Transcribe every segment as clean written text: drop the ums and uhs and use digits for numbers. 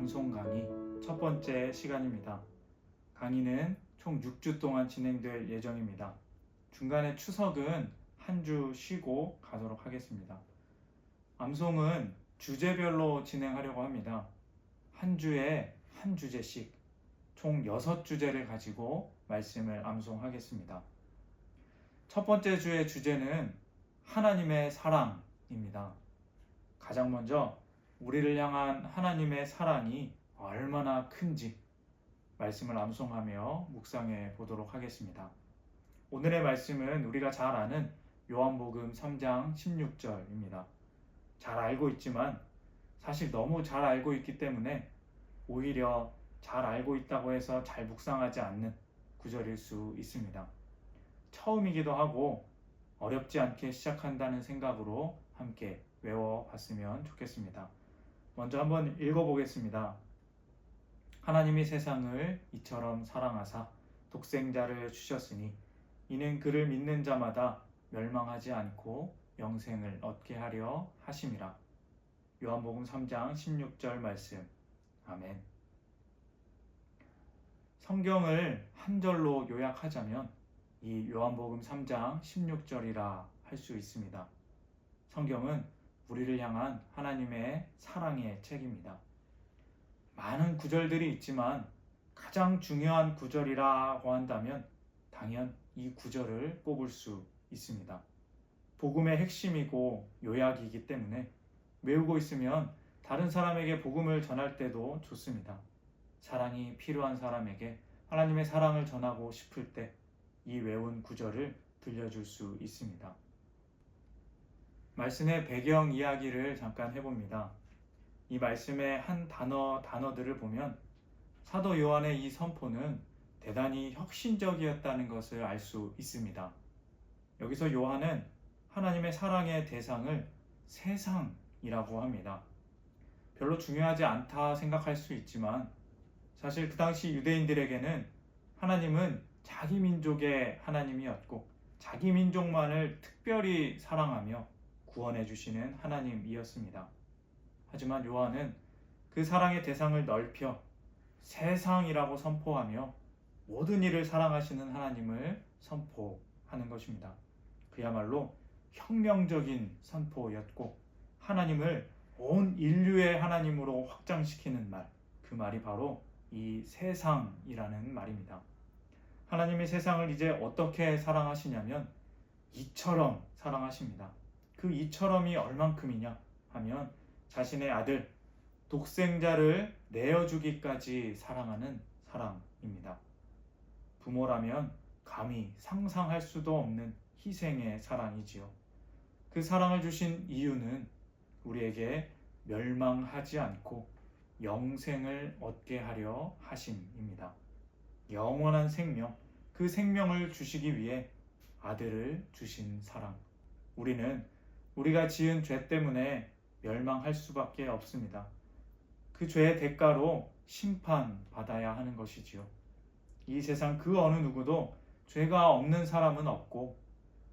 암송 강의 첫 번째 시간입니다. 강의는 총 6주 동안 진행될 예정입니다. 중간에 추석은 한 주 쉬고 가도록 하겠습니다. 암송은 주제별로 진행하려고 합니다. 한 주에 한 주제씩 총 6주제를 가지고 말씀을 암송하겠습니다. 첫 번째 주의 주제는 하나님의 사랑입니다. 가장 먼저 우리를 향한 하나님의 사랑이 얼마나 큰지 말씀을 암송하며 묵상해 보도록 하겠습니다. 오늘의 말씀은 우리가 잘 아는 요한복음 3장 16절입니다. 잘 알고 있지만 사실 너무 잘 알고 있기 때문에 오히려 잘 알고 있다고 해서 잘 묵상하지 않는 구절일 수 있습니다. 처음이기도 하고 어렵지 않게 시작한다는 생각으로 함께 외워봤으면 좋겠습니다. 먼저 한번 읽어보겠습니다. 하나님이 세상을 이처럼 사랑하사 독생자를 주셨으니 이는 그를 믿는 자마다 멸망하지 않고 영생을 얻게 하려 하심이라. 요한복음 3장 16절 말씀. 아멘. 성경을 한 절로 요약하자면 이 요한복음 3장 16절이라 할 수 있습니다. 성경은 우리를 향한 하나님의 사랑의 책입니다. 많은 구절들이 있지만 가장 중요한 구절이라고 한다면 당연 이 구절을 꼽을 수 있습니다. 복음의 핵심이고 요약이기 때문에 외우고 있으면 다른 사람에게 복음을 전할 때도 좋습니다. 사랑이 필요한 사람에게 하나님의 사랑을 전하고 싶을 때 이 외운 구절을 들려줄 수 있습니다. 말씀의 배경 이야기를 잠깐 해봅니다. 이 말씀의 한 단어들을 보면 사도 요한의 이 선포는 대단히 혁신적이었다는 것을 알 수 있습니다. 여기서 요한은 하나님의 사랑의 대상을 세상이라고 합니다. 별로 중요하지 않다 생각할 수 있지만 사실 그 당시 유대인들에게는 하나님은 자기 민족의 하나님이었고 자기 민족만을 특별히 사랑하며 구원해 주시는 하나님이었습니다. 하지만 요한은 그 사랑의 대상을 넓혀 세상이라고 선포하며 모든 이를 사랑하시는 하나님을 선포하는 것입니다. 그야말로 혁명적인 선포였고 하나님을 온 인류의 하나님으로 확장시키는 말, 그 말이 바로 이 세상이라는 말입니다. 하나님이 세상을 이제 어떻게 사랑하시냐면 이처럼 사랑하십니다. 그 이처럼이 얼만큼이냐 하면 자신의 아들 독생자를 내어주기까지 사랑하는 사랑입니다. 부모라면 감히 상상할 수도 없는 희생의 사랑이지요. 그 사랑을 주신 이유는 우리에게 멸망하지 않고 영생을 얻게 하려 하심입니다. 영원한 생명, 그 생명을 주시기 위해 아들을 주신 사랑. 우리가 지은 죄 때문에 멸망할 수밖에 없습니다. 그 죄의 대가로 심판받아야 하는 것이지요. 이 세상 그 어느 누구도 죄가 없는 사람은 없고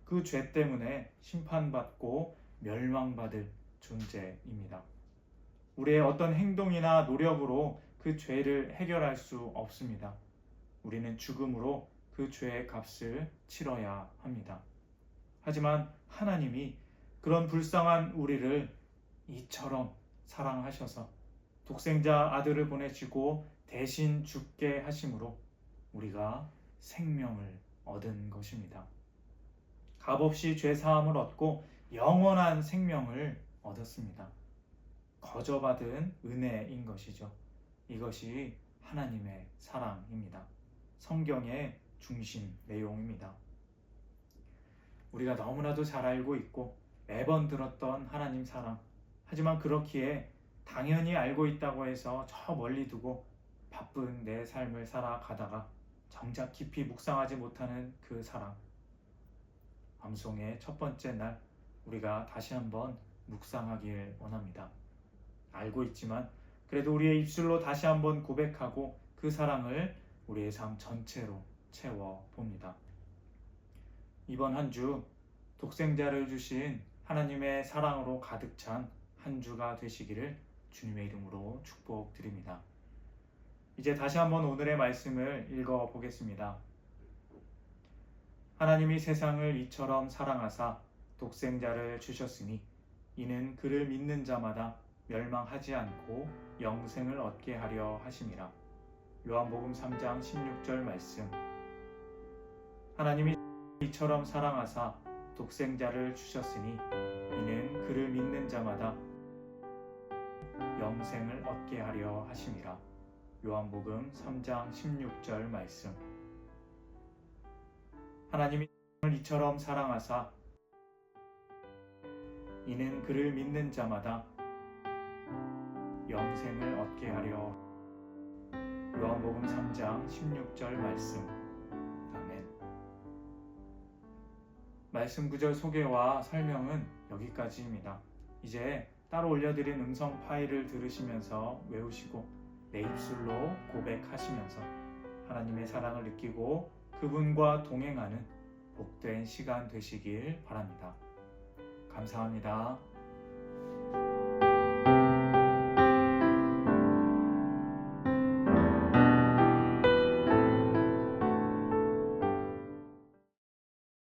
그 죄 때문에 심판받고 멸망받을 존재입니다. 우리의 어떤 행동이나 노력으로 그 죄를 해결할 수 없습니다. 우리는 죽음으로 그 죄의 값을 치러야 합니다. 하지만 하나님이 그런 불쌍한 우리를 이처럼 사랑하셔서 독생자 아들을 보내시고 대신 죽게 하심으로 우리가 생명을 얻은 것입니다. 값없이 죄 사함을 얻고 영원한 생명을 얻었습니다. 거저받은 은혜인 것이죠. 이것이 하나님의 사랑입니다. 성경의 중심 내용입니다. 우리가 너무나도 잘 알고 있고 매번 들었던 하나님 사랑. 하지만 그렇기에 당연히 알고 있다고 해서 저 멀리 두고 바쁜 내 삶을 살아가다가 정작 깊이 묵상하지 못하는 그 사랑. 암송의 첫 번째 날 우리가 다시 한번 묵상하길 원합니다. 알고 있지만 그래도 우리의 입술로 다시 한번 고백하고 그 사랑을 우리의 삶 전체로 채워봅니다. 이번 한 주 독생자를 주신 하나님의 사랑으로 가득 찬 한 주가 되시기를 주님의 이름으로 축복드립니다. 이제 다시 한번 오늘의 말씀을 읽어 보겠습니다. 하나님이 세상을 이처럼 사랑하사 독생자를 주셨으니 이는 그를 믿는 자마다 멸망하지 않고 영생을 얻게 하려 하심이라. 요한복음 3장 16절 말씀. 하나님이 이처럼 사랑하사 독생자를 주셨으니 이는 그를 믿는 자마다 영생을 얻게 하려 하심이라. 요한복음 3장 16절 말씀. 하나님이 이처럼 사랑하사 이는 그를 믿는 자마다 영생을 얻게 하려. 요한복음 3장 16절 말씀. 아멘. 말씀 구절 소개와 설명은 여기까지입니다. 이제 따로 올려드린 음성 파일을 들으시면서 외우시고 내 입술로 고백하시면서 하나님의 사랑을 느끼고 그분과 동행하는 복된 시간 되시길 바랍니다. 감사합니다.